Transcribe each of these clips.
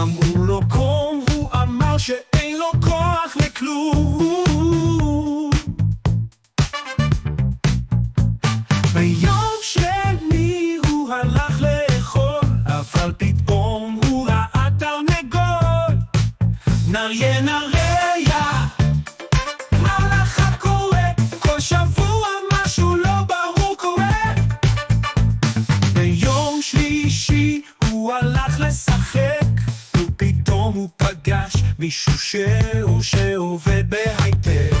אמרו לו קום, הוא אמר שאין לו כוח לכלום. ביום שני הוא הלך לאכול, אבל פתאום הוא ראה תרנגול. נריה נריה, מה לך קורה? כל שבוע משהו לא ברור קורה. ביום שלישי הוא הלך לשחק, ופתאום הוא פגש מישהו שעובד בהייטק.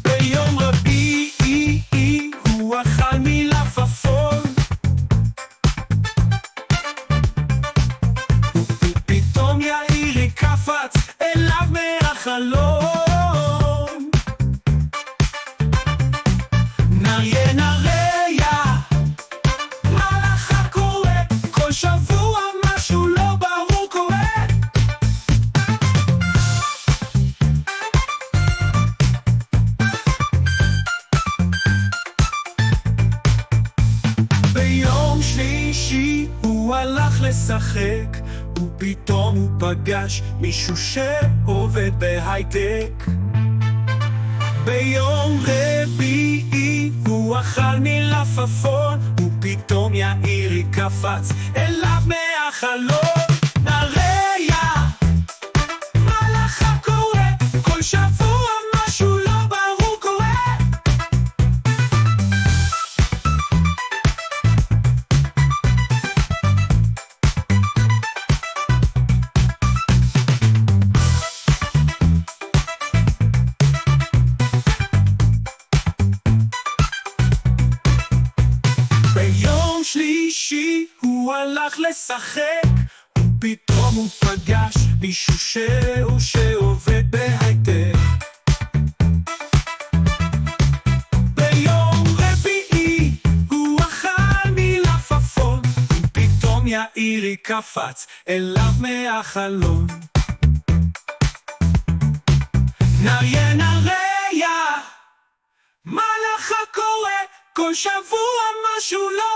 ביום רביעי הוא אכל מלפפון, ופתאום יאירי קפץ אליו מהחלון. נריה נריה, מה לך קורה? כל שבוע משהו לא ברור קורה. ביום שלישי הוא הלך לשחק, ופתאום הוא פגש מישהו שעובד בהייטק. ביום רביעי הוא אכל מלפפון, ופתאום יאירי קפץ אליו מהחלון. נריה, מה לך קורה? כל שבוע משהו לא ברור קורה. ביום שלישי הוא הלך לשחק, ופתאום הוא פגש מישהו שעובד בהייטק. ביום רביעי הוא אכל מלפפון, ופתאום יאירי קפץ אליו מהחלון. נריה נריה, מה לך קורה? כל שבוע משהו לא